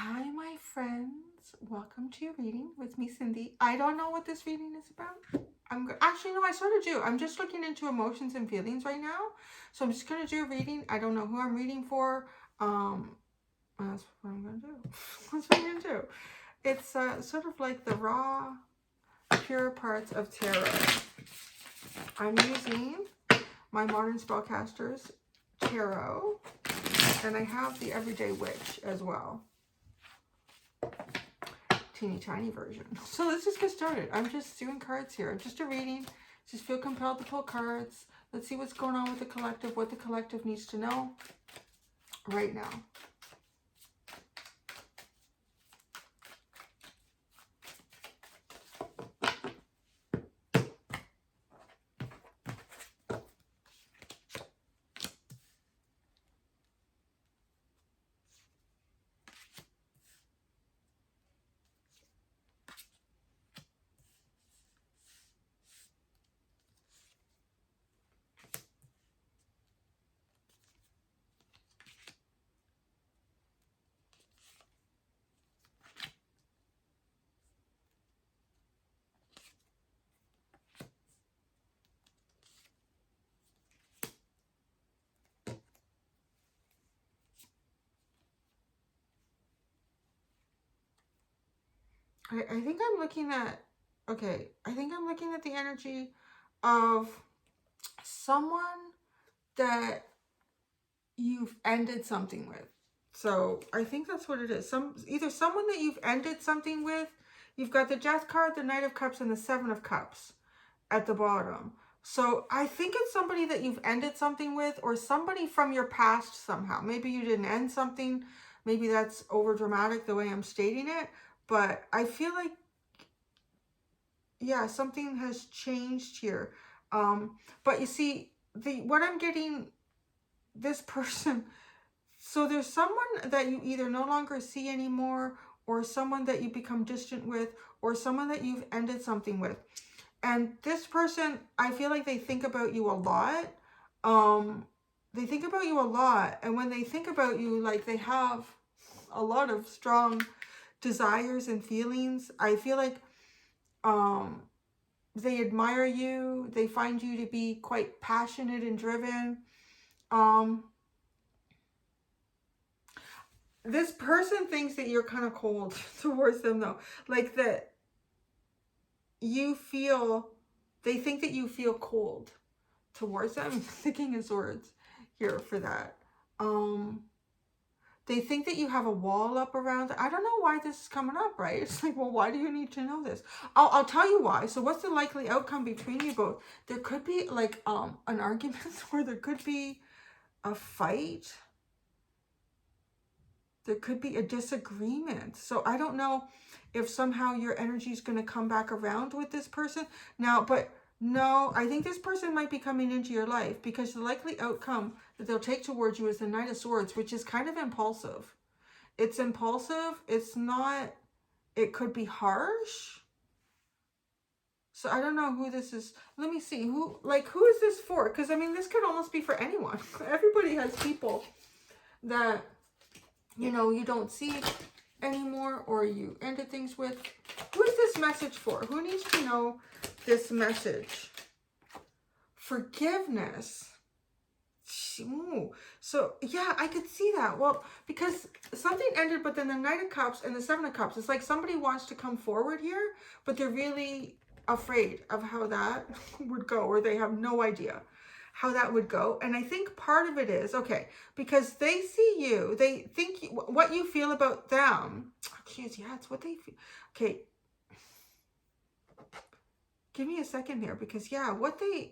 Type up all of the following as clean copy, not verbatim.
Hi, my friends. Welcome to your reading with me, Cindy. I don't know what this reading is about. Actually, no, I sort of do. I'm just looking into emotions and feelings right now. So I'm just going to do a reading. I don't know who I'm reading for. That's what I'm going to do. That's what I'm going to do. It's sort of like the raw, pure parts of tarot. I'm using my Modern Spellcasters Tarot. And I have the Everyday Witch as well. Teeny tiny version. So let's just get started. I'm just doing cards here. Just a reading. Just feel compelled to pull cards. Let's see what's going on with the collective, what the collective needs to know right now. I think I'm looking at, okay, I think I'm looking at the energy of someone that you've ended something with. So I think that's what it is. Either someone that you've ended something with. You've got the Death card, the Knight of Cups, and the Seven of Cups at the bottom. So I think it's somebody that you've ended something with, or somebody from your past somehow. Maybe you didn't end something. Maybe that's over dramatic the way I'm stating it. But I feel like, yeah, something has changed here. But you see, what I'm getting, this person, so there's someone that you either no longer see anymore, or someone that you become distant with, or someone that you've ended something with. And this person, I feel like they think about you a lot. They think about you a lot. And when they think about you, like, they have a lot of strong desires and feelings. I feel like they admire you. They find you to be quite passionate and driven. This person thinks that you're kind of cold towards them, though. Like, that you feel, they think that you feel cold towards them. The King of Swords here for that. They think that you have a wall up around. I don't know why this is coming up, right? It's like, well, why do you need to know this? I'll tell you why. So what's the likely outcome between you both? There could be like an argument, or there could be a fight. There could be a disagreement. So I don't know if somehow your energy is going to come back around with this person now, but no, I think this person might be coming into your life, because the likely outcome that they'll take towards you is the Knight of Swords, which is kind of impulsive. It's impulsive. It's not, it could be harsh. So I don't know who this is. Let me see. Who is this for? Because, I mean, this could almost be for anyone. Everybody has people that, you know, you don't see anymore, or you ended things with. Who is this message for? Who needs to know this message? Forgiveness. Ooh. So yeah, I could see that. Well, because something ended, but then the Knight of Cups and the Seven of Cups, it's like somebody wants to come forward here, but they're really afraid of how that would go, or they have no idea how that would go. And I think part of it is, okay, because they see you, they think what you feel about them. Geez, yeah, it's what they feel. Okay, give me a second here, because yeah, what they,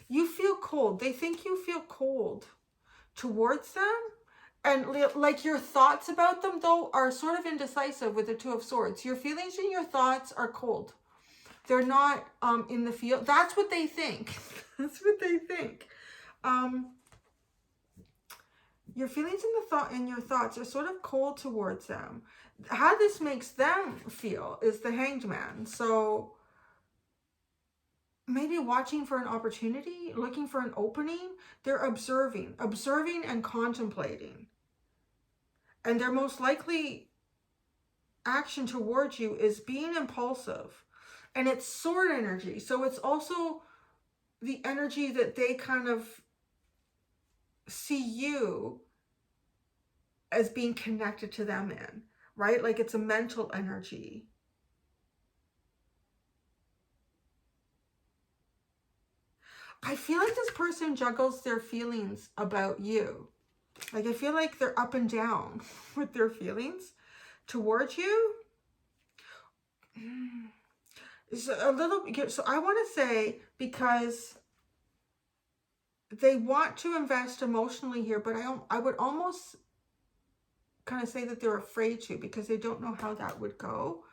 you feel cold. They think you feel cold towards them. And like, your thoughts about them, though, are sort of indecisive with the Two of Swords. Your feelings and your thoughts are cold. They're not in the field. That's what they think. That's what they think. Your feelings and your thoughts are sort of cold towards them. How this makes them feel is the Hanged Man. So maybe watching for an opportunity, looking for an opening. They're observing and contemplating. And their most likely action towards you is being impulsive. And it's sword energy. So it's also the energy that they kind of see you as being connected to them in, right? Like it's a mental energy. I feel like this person juggles their feelings about you. Like I feel like they're up and down with their feelings towards you. So I want to say, because they want to invest emotionally here, but I would almost kind of say that they're afraid to, because they don't know how that would go.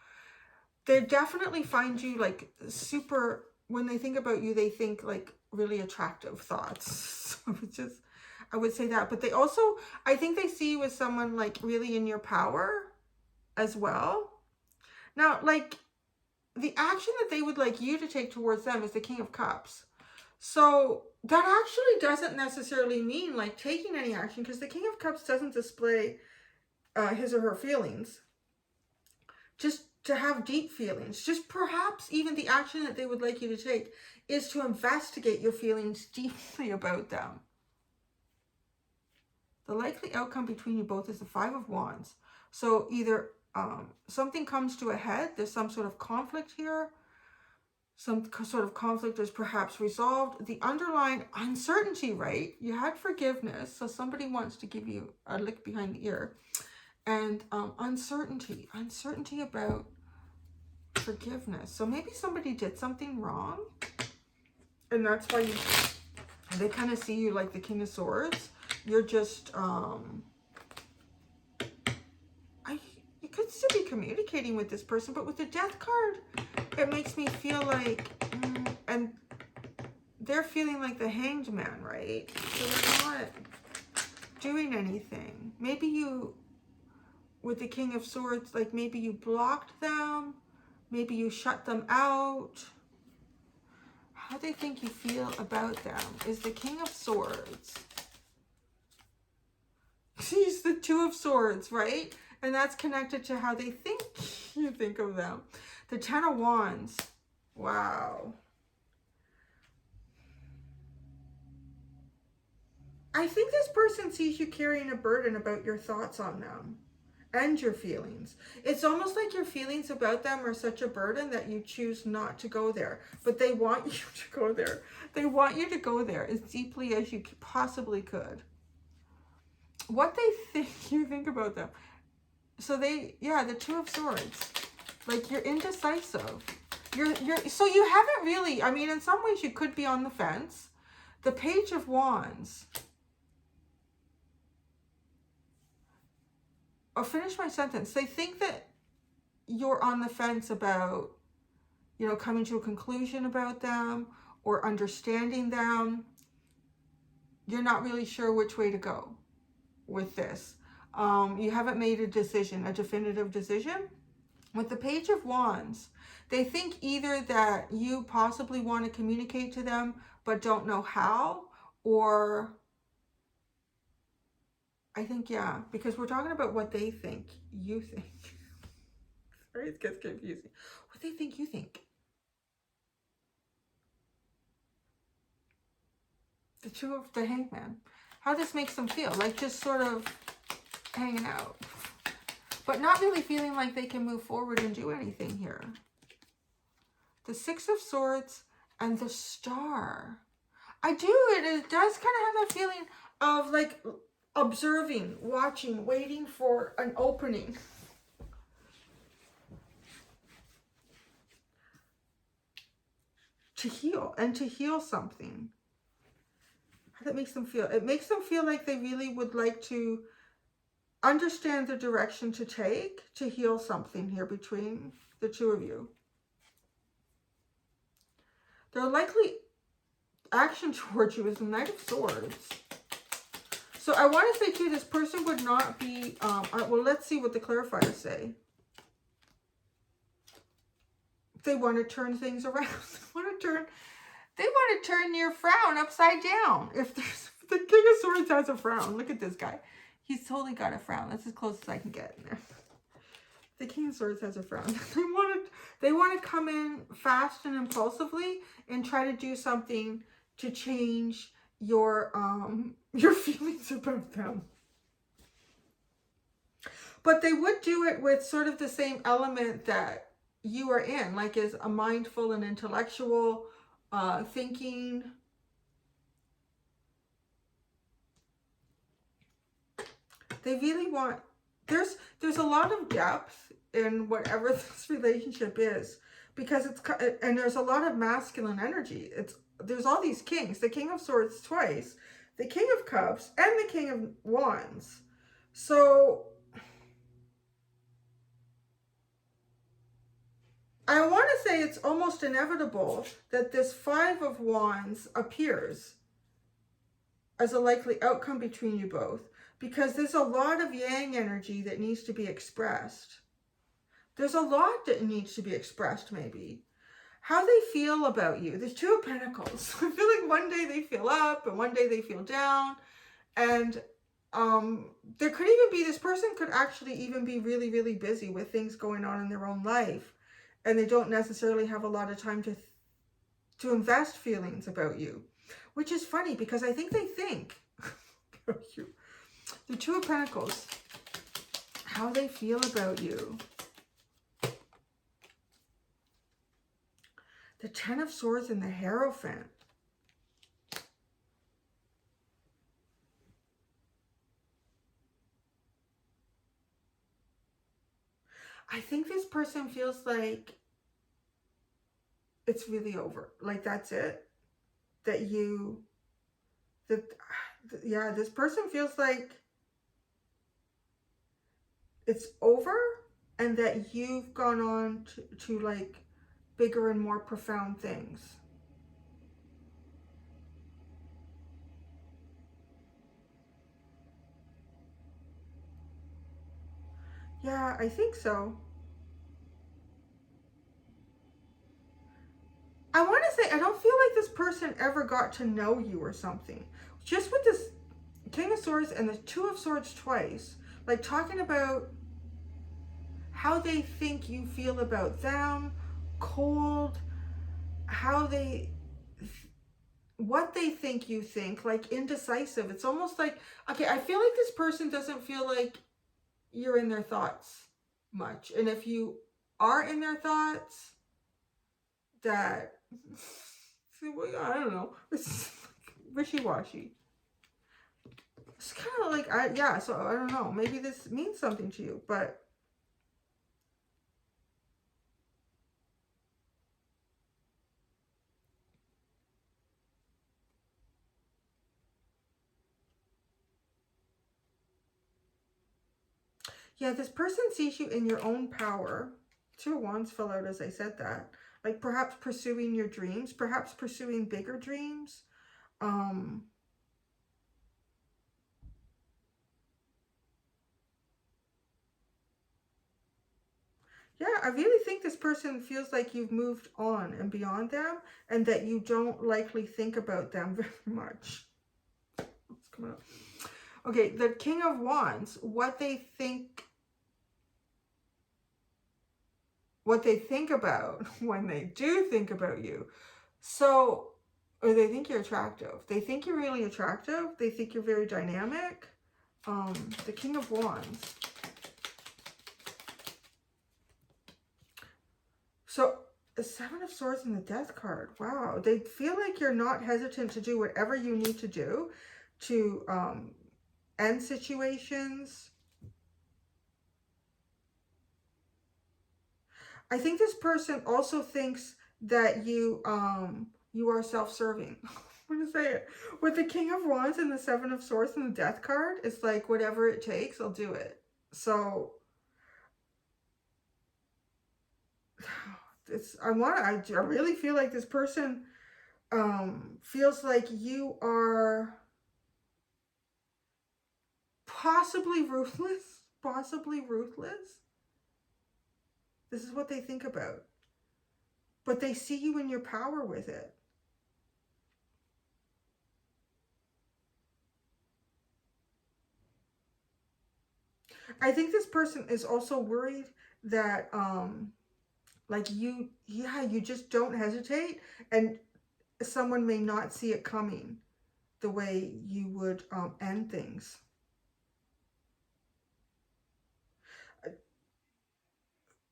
They definitely find you like super, when they think about you, they think like really attractive thoughts. So it's just, I would say that. But they also, I think they see you as someone like really in your power as well. Now, like the action that they would like you to take towards them is the King of Cups. So that actually doesn't necessarily mean like taking any action, because the King of Cups doesn't display his or her feelings. Just to have deep feelings. Just perhaps even the action that they would like you to take is to investigate your feelings deeply about them. The likely outcome between you both is the Five of Wands. So either something comes to a head, there's some sort of conflict here, some sort of conflict is perhaps resolved. The underlying uncertainty, right? You had forgiveness, so somebody wants to give you a lick behind the ear. And uncertainty about forgiveness. So maybe somebody did something wrong, and that's why they kind of see you like the King of Swords. You're just you could still be communicating with this person, but with the Death card, it makes me feel like and they're feeling like the Hanged Man, right? So they're not doing anything. Maybe you, with the King of Swords, like maybe you blocked them, maybe you shut them out. How they think you feel about them is the King of Swords. He's the Two of Swords, right? And that's connected to how they think you think of them. The Ten of Wands. Wow. I think this person sees you carrying a burden about your thoughts on them and your feelings. It's almost like your feelings about them are such a burden that you choose not to go there. But they want you to go there. They want you to go there as deeply as you possibly could. What they think you think about them. So the Two of Swords. Like you're indecisive. So you haven't really, I mean, in some ways you could be on the fence. The Page of Wands. I'll finish my sentence. They think that you're on the fence about, coming to a conclusion about them or understanding them. You're not really sure which way to go with this. You haven't made a decision, a definitive decision. With the Page of Wands, they think either that you possibly want to communicate to them but don't know how, or I think, because we're talking about what they think you think. Sorry, it gets confusing. What they think you think. The Hanged Man. How this makes them feel. Like just sort of hanging out. But not really feeling like they can move forward and do anything here. The Six of Swords and the Star. It does kind of have that feeling of like observing, watching, waiting for an opening. To heal something. How that makes them feel. It makes them feel like they really would like to understand the direction to take to heal something here between the two of you. Their likely action towards you is the Knight of Swords. So I want to say too, this person would not be, well, let's see what the clarifiers say. They want to turn things around. They want to turn They want to turn your frown upside down. If the King of Swords has a frown, look at this guy. He's totally got a frown. That's as close as I can get in there. The King of Swords has a frown. They want to come in fast and impulsively and try to do something to change your feelings about them. But they would do it with sort of the same element that you are in, like as a mindful and intellectual thinking. They really want, there's a lot of depth in whatever this relationship is, because and there's a lot of masculine energy. There's all these kings, the King of Swords twice, the King of Cups, and the King of Wands. So I want to say it's almost inevitable that this Five of Wands appears as a likely outcome between you both, because there's a lot of yang energy that needs to be expressed. There's a lot that needs to be expressed, maybe. How they feel about you. There's Two of Pentacles. I feel like one day they feel up and one day they feel down. And there could even be, this person could actually even be really, really busy with things going on in their own life. And they don't necessarily have a lot of time to invest feelings about you. Which is funny, because I think they think about you. The Two of Pentacles. How they feel about you. The Ten of Swords and the Hierophant. I think this person feels like it's really over. Like that's it. Yeah, this person feels like it's over, and that you've gone on to like bigger and more profound things. Yeah, I think so. I want to say, I don't feel like this person ever got to know you or something. Just with this King of Swords and the Two of Swords twice, like talking about how they think you feel about them, cold, what they think you think, like indecisive. It's almost like, okay, I feel like this person doesn't feel like you're in their thoughts much. And if you are in their thoughts, that, I don't know, it's wishy-washy. It's kind of like, yeah, so I don't know, maybe this means something to you, but yeah, this person sees you in your own power. Two of Wands fell out as I said that. Like perhaps pursuing your dreams, perhaps pursuing bigger dreams. Yeah, I really think this person feels like you've moved on and beyond them, and that you don't likely think about them very much. What's coming up? Okay, the King of Wands, what they think about when they do think about you. So, or they think you're attractive. They think you're really attractive. They think you're very dynamic. The King of Wands. So, the Seven of Swords and the Death card. Wow. They feel like you're not hesitant to do whatever you need to do to end situations. I think this person also thinks that you are self-serving. I'm going to say it. With the King of Wands and the Seven of Swords and the Death card, it's like, whatever it takes, I'll do it. So, I really feel like this person feels like you are possibly ruthless. This is what they think about. But they see you in your power with it. I think this person is also worried that, like you just don't hesitate, and someone may not see it coming the way you would end things.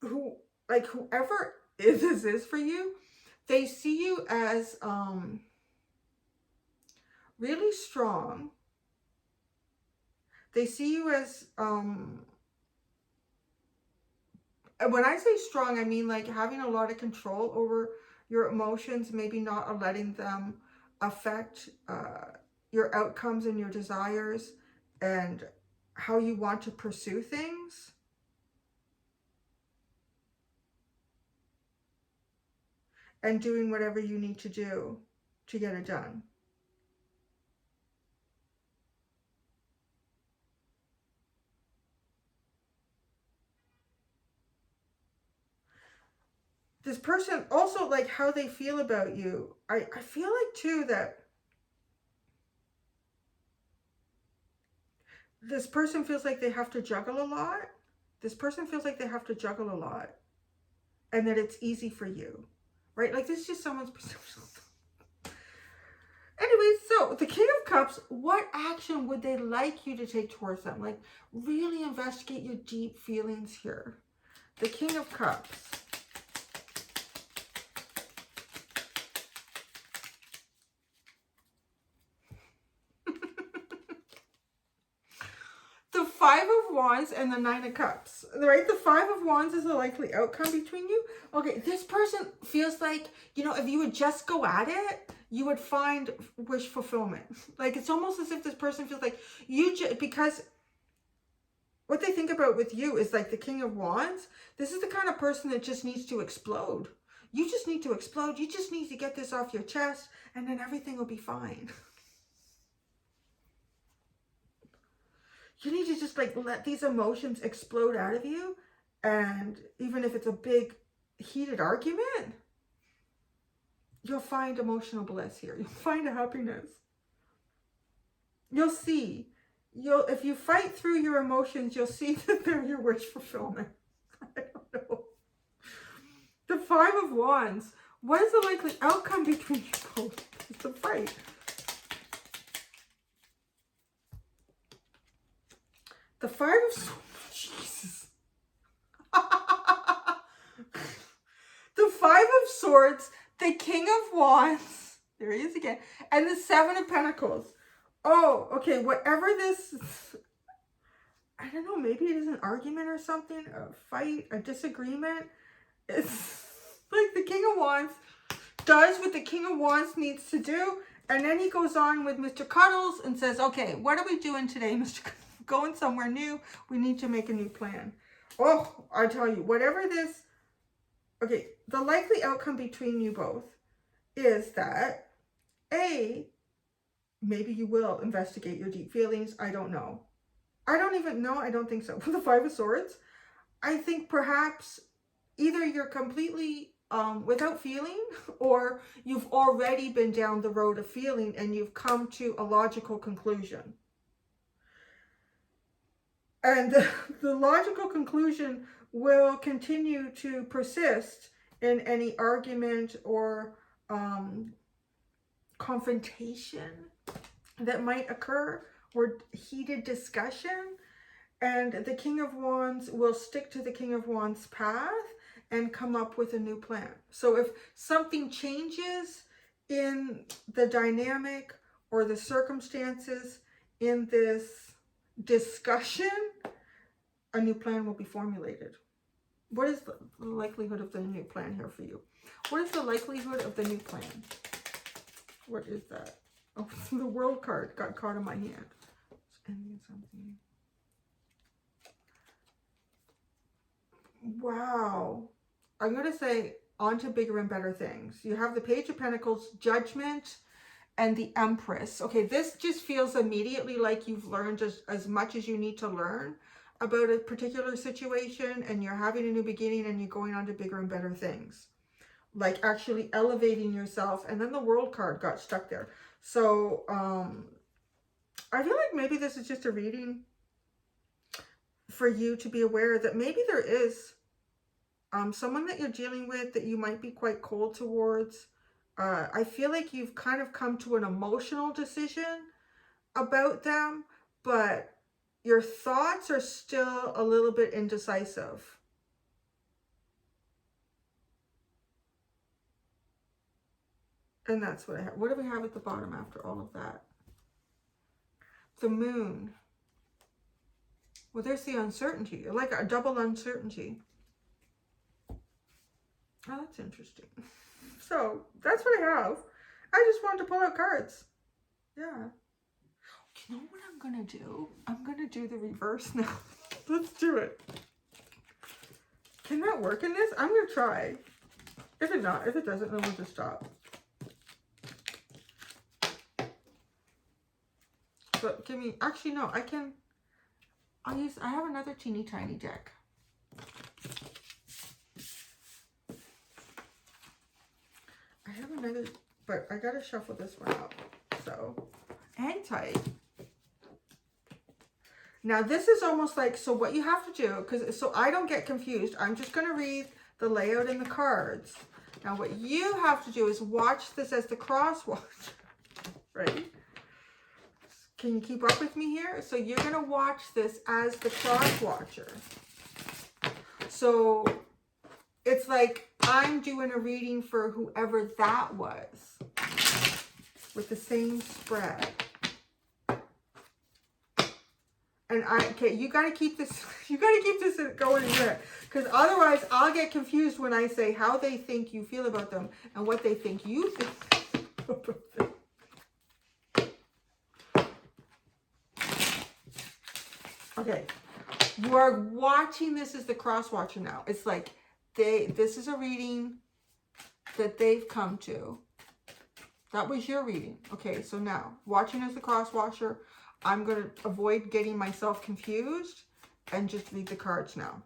Who, like whoever this is for you, they see you as really strong. They see you as when I say strong, I mean like having a lot of control over your emotions, maybe not letting them affect your outcomes and your desires and how you want to pursue things. And doing whatever you need to do to get it done. This person also, like how they feel about you. I feel like too that this person feels like they have to juggle a lot. This person feels like they have to juggle a lot. And that it's easy for you. Right? Like this is just someone's perception. Anyway, so the King of Cups, what action would they like you to take towards them? Like really investigate your deep feelings here. The King of Cups. The Five of Wands and the Nine of Cups, right? The Five of Wands is a likely outcome between you. Okay, this person feels like, you know, if you would just go at it, you would find wish fulfillment. Like, it's almost as if this person feels like you just, because what they think about with you is like the King of Wands. This is the kind of person that just needs to explode. You just need to explode. You just need to get this off your chest and then everything will be fine. You need to just like let these emotions explode out of you. And even if it's a big heated argument, you'll find emotional bliss here. You'll find a happiness. You'll see. If you fight through your emotions, you'll see that they're your wish fulfillment. I don't know. The Five of Wands. What is the likely outcome between you both? It's a fight. The Five of Swords. Jesus. The Five of Swords, the King of Wands. There he is again. And the Seven of Pentacles. Oh, okay. Whatever this, I don't know. Maybe it is an argument or something. A fight, a disagreement. It's like the King of Wands does what the King of Wands needs to do. And then he goes on with Mr. Cuddles and says, okay, what are we doing today, Mr. Cuddles? Going somewhere new. We need to make a new plan. Oh, I tell you, whatever this, okay, the likely outcome between you both is that maybe you will investigate your deep feelings. I don't know. I don't even know. I don't think so. For the Five of Swords, I think perhaps either you're completely without feeling, or you've already been down the road of feeling and you've come to a logical conclusion. And the logical conclusion will continue to persist in any argument or confrontation that might occur, or heated discussion. And the King of Wands will stick to the King of Wands path and come up with a new plan. So if something changes in the dynamic or the circumstances in this discussion, a new plan will be formulated. What is the likelihood of the new plan here for you? What is the likelihood of the new plan? What is that? Oh, the World card got caught in my hand. It's ending something. Wow. I'm going to say on to bigger and better things. You have the Page of Pentacles, Judgment, and the Empress. Okay, this just feels immediately like you've learned as much as you need to learn about a particular situation, and you're having a new beginning and you're going on to bigger and better things. Like actually elevating yourself. And then the World card got stuck there. So I feel like maybe this is just a reading for you to be aware that maybe there is someone that you're dealing with that you might be quite cold towards. I feel like you've kind of come to an emotional decision about them, but your thoughts are still a little bit indecisive. And that's what I have. What do we have at the bottom after all of that? The moon. Well, there's the uncertainty, like a double uncertainty. Oh, that's interesting. So that's what I have. I just wanted to pull out cards. Yeah. You know what I'm going to do? I'm going to do the reverse now. Let's do it. Can that work in this? I'm going to try. If it doesn't, then we'll just stop. But give me, actually no, I have another teeny tiny deck. I have another, but I gotta shuffle this one up. So, hang tight. Now this is almost like, so what you have to do, so I don't get confused, I'm just gonna read the layout in the cards. Now what you have to do is watch this as the cross watch, right? Can you keep up with me here? So you're going to watch this as the cross watcher. So it's like I'm doing a reading for whoever that was with the same spread. And okay, you got to keep this, going in your head, because otherwise I'll get confused when I say how they think you feel about them and what they think you think about them. Okay, you are watching this as the cross watcher now. It's like this is a reading that they've come to. That was your reading. Okay, so now, watching as the cross watcher, I'm going to avoid getting myself confused and just read the cards now.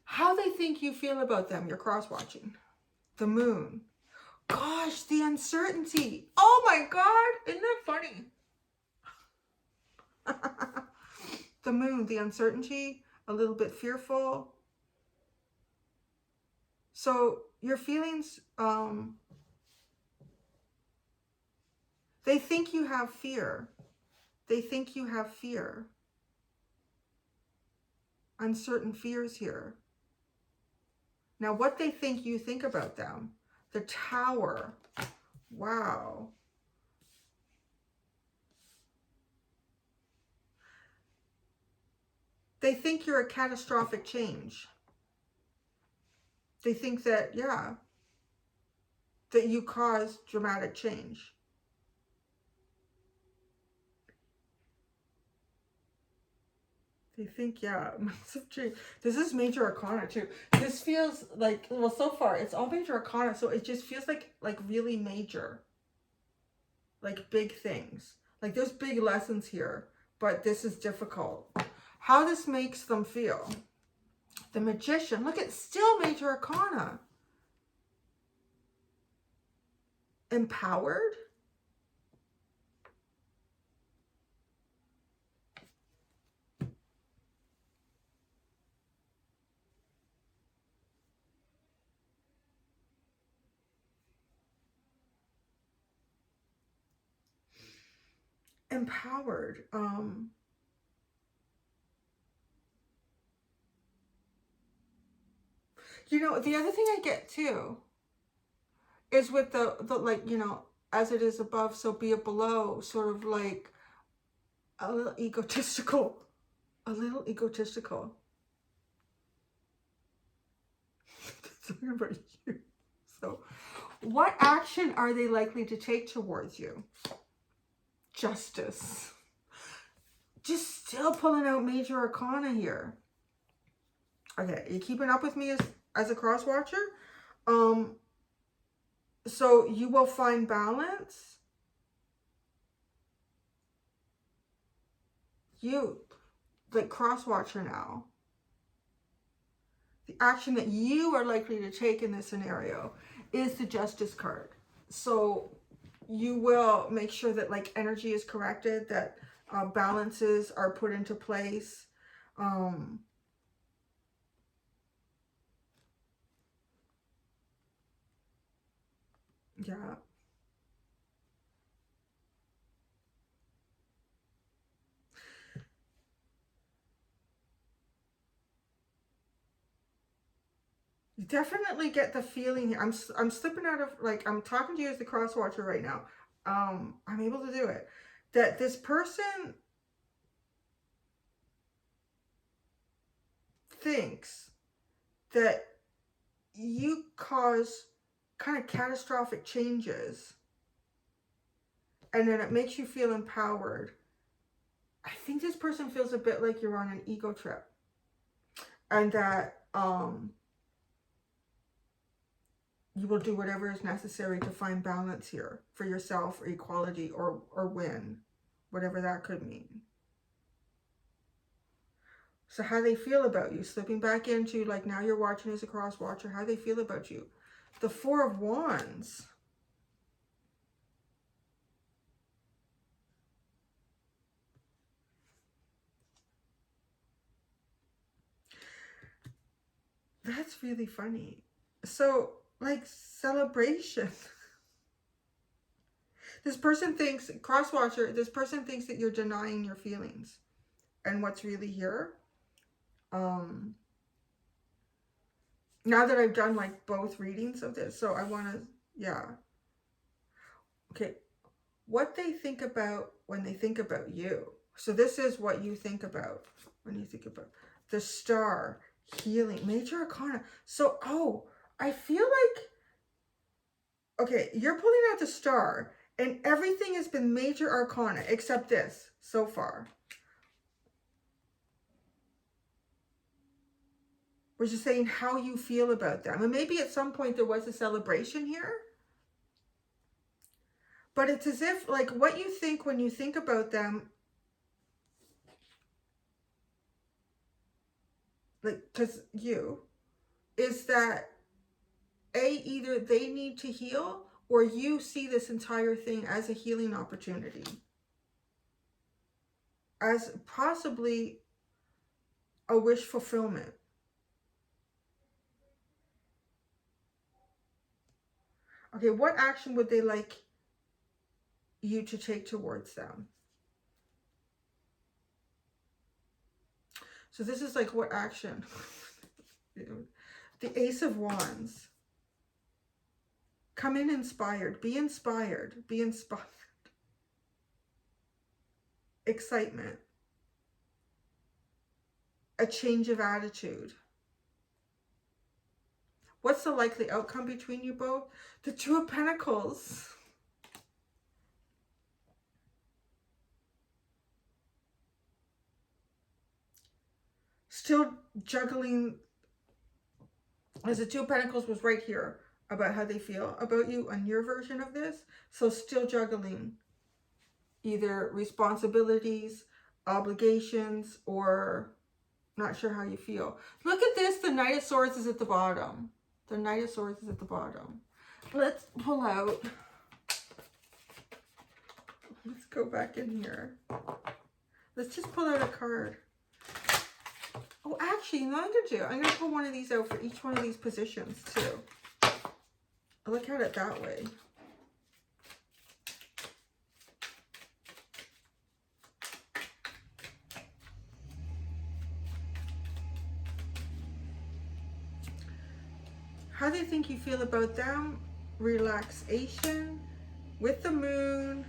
How they think you feel about them, you're cross-watching. The moon. Gosh, the uncertainty. Oh my God, isn't that funny? The moon, the uncertainty, a little bit fearful. So your feelings, they think you have fear. They think you have fear. Uncertain fears here. Now, what they think you think about them. The Tower. Wow. They think you're a catastrophic change. They think that, yeah, that you cause dramatic change. They think, yeah, massive change. This is major arcana too. This feels like, well, so far it's all major arcana, so it just feels like really major. Like big things. Like there's big lessons here, but this is difficult. How this makes them feel. The Magician. Look, it's still major arcana. Empowered. Empowered. You know, the other thing I get too is with the like, you know, as it is above, so be it below, sort of like a little egotistical. A little egotistical. Talking about you. So, what action are they likely to take towards you? Justice. Just still pulling out major arcana here. Okay, you keeping up with me as a cross watcher? So you will find balance. You, like cross watcher now. the action that you are likely to take in this scenario is the Justice card. So you will make sure that like energy is corrected, that balances are put into place. Yeah. You definitely get the feeling here. I'm slipping out of, like, I'm talking to you as the cross watcher right now. I'm able to do it. That this person thinks that you cause kind of catastrophic changes and then it makes you feel empowered. I think this person feels a bit like you're on an ego trip, and that you will do whatever is necessary to find balance here for yourself, or equality, or win, whatever that could mean. So how they feel about you, slipping back into, like, now you're watching as a cross watcher, how they feel about you. The Four of Wands. That's really funny. So, like, celebration. This person thinks, cross watcher, this person thinks that you're denying your feelings and what's really here. Now that I've done like both readings of this, so I want to, yeah. Okay, what they think about when they think about you. So this is what you think about when you think about the Star, healing, Major Arcana. So, oh, I feel like, okay, you're pulling out the Star and everything has been Major Arcana except this so far. We're just saying how you feel about them. And maybe at some point there was a celebration here. But it's as if, like, what you think when you think about them, like, because you, is that, either they need to heal or you see this entire thing as a healing opportunity. As possibly a wish fulfillment. Okay, what action would they like you to take towards them? So this is like, what action? The Ace of Wands. Come in inspired. Be inspired. Be inspired. Excitement. A change of attitude. What's the likely outcome between you both? The Two of Pentacles. Still juggling, as the Two of Pentacles was right here about how they feel about you on your version of this. So still juggling either responsibilities, obligations, or not sure how you feel. Look at this. The Knight of Swords is at the bottom. The Knight of Swords is at the bottom. Let's pull out. Let's go back in here. Let's just pull out a card. Oh, actually, you know what I'm going to do? I'm going to pull one of these out for each one of these positions, too. I look at it that way. How they think you feel about them. Relaxation. With the Moon.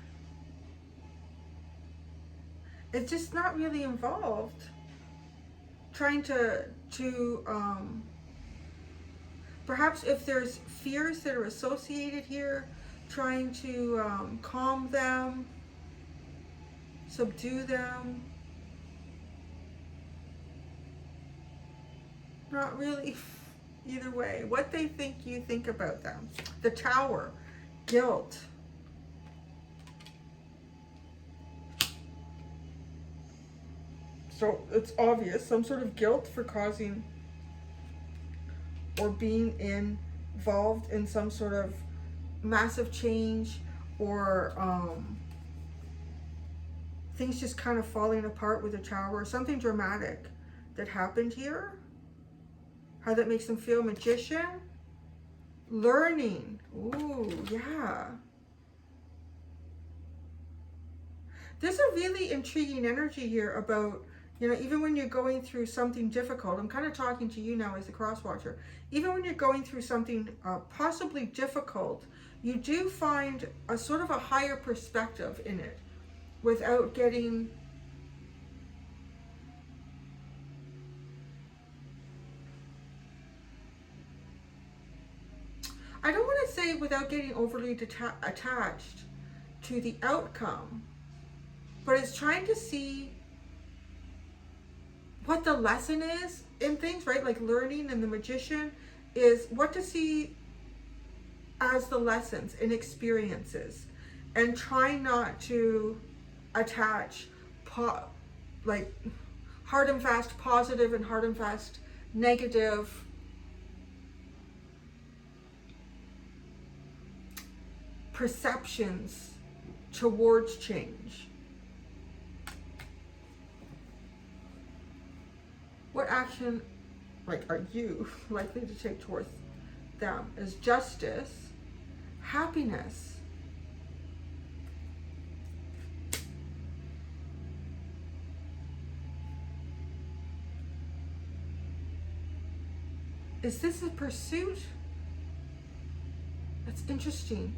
It's just not really involved. Trying to perhaps if there's fears that are associated here, trying to calm them, subdue them. Not really. Either way, what they think you think about them. The Tower, guilt. So it's obvious, some sort of guilt for causing or being involved in some sort of massive change, or things just kind of falling apart with a Tower, or something dramatic that happened here. How that makes them feel. Magician. Learning. Ooh, yeah. There's a really intriguing energy here about, you know, even when you're going through something difficult, I'm kind of talking to you now as the cross watcher, even when you're going through something possibly difficult, you do find a sort of a higher perspective in it without getting I don't want to say without getting overly attached to the outcome, but it's trying to see what the lesson is in things, right? Like learning, and the Magician is what to see as the lessons and experiences, and try not to attach like hard and fast positive and hard and fast negative perceptions towards change. What action, like, are you likely to take towards them? Is justice, happiness. Is this a pursuit? That's interesting.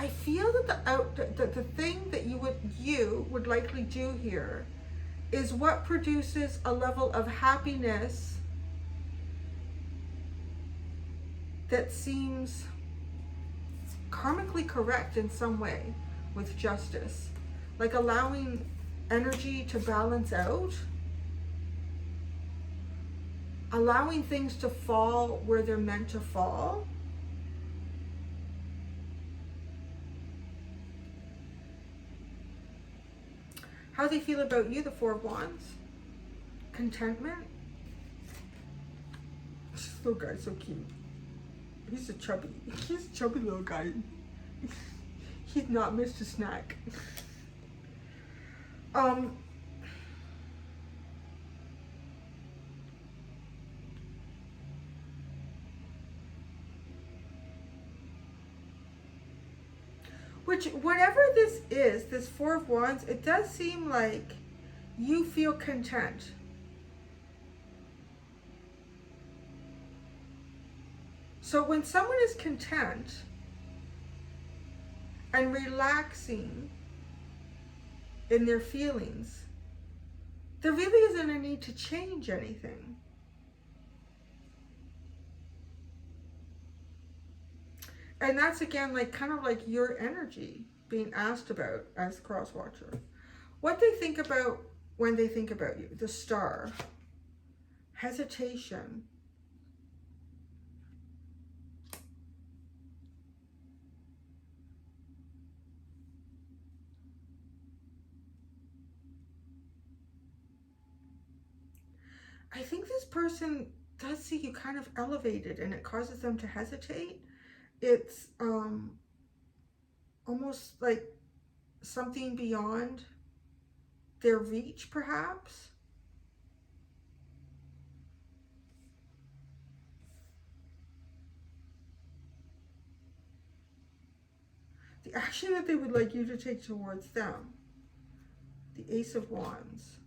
I feel that the thing that you would likely do here is what produces a level of happiness that seems karmically correct in some way with justice, like allowing energy to balance out, allowing things to fall where they're meant to fall. How they feel about you, the Four of Wands. Contentment. This little guy's so cute. He's a chubby little guy. He's not Mr. Snack. Which, whatever this is, this Four of Wands, it does seem like you feel content. So when someone is content and relaxing in their feelings, there really isn't a need to change anything. And that's, again, like kind of like your energy being asked about as the cross watcher. What they think about when they think about you. The Star. Hesitation. I think this person does see you kind of elevated, and it causes them to hesitate. It's almost like something beyond their reach, perhaps. The action that they would like you to take towards them. The Ace of Wands.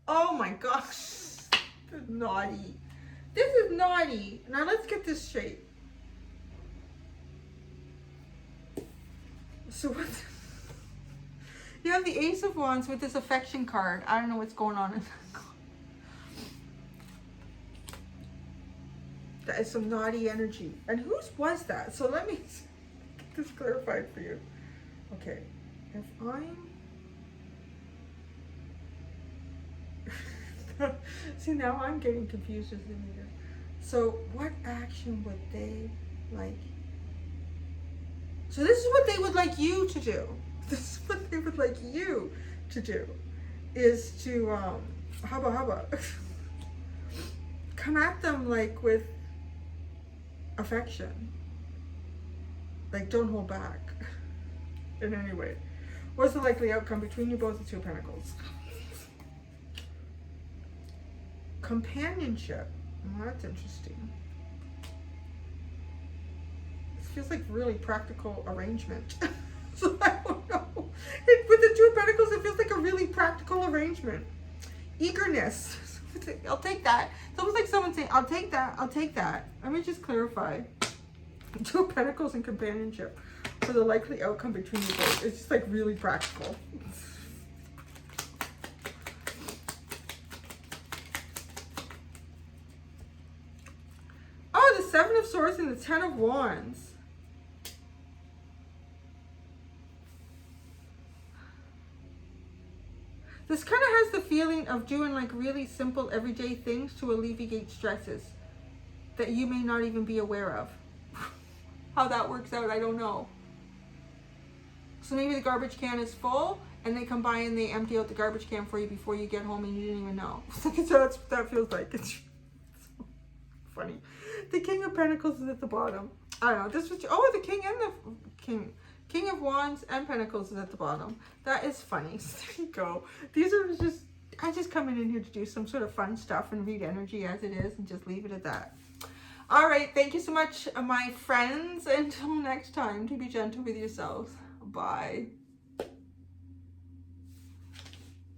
Oh my gosh. This is naughty. This is naughty. Now let's get this straight. So what? You have the Ace of Wands with this affection card. I don't know what's going on in that. That is some naughty energy. And whose was that? So let me get this clarified for you. Okay. If I'm... See, now I'm getting confused as the reader. So what action would they like? So this is what they would like you to do. This is what they would like you to do, is to Hubba. Come at them like with affection. Like, don't hold back in any way. What's the likely outcome between you both, the Two of Pentacles? Companionship. Well, that's interesting. This feels like really practical arrangement. So I don't know. With the Two of Pentacles, it feels like a really practical arrangement. Eagerness. I'll take that. It's almost like someone saying, I'll take that, I'll take that. Let me just clarify. Two of Pentacles and companionship for the likely outcome between you both. It's just like really practical. Oh, the Seven of Swords and the Ten of Wands. This kind of has the feeling of doing like really simple everyday things to alleviate stresses that you may not even be aware of. How that works out, I don't know. So maybe the garbage can is full and they come by and they empty out the garbage can for you before you get home and you didn't even know. So that's what that feels like. It's so funny. The King of Pentacles is at the bottom. I don't know. This was, oh, the King and the King of Wands and Pentacles is at the bottom. That is funny. So there you go. These are just, I just coming in here to do some sort of fun stuff and read energy as it is and just leave it at that. All right. Thank you so much, my friends. Until next time, to be gentle with yourselves. Bye.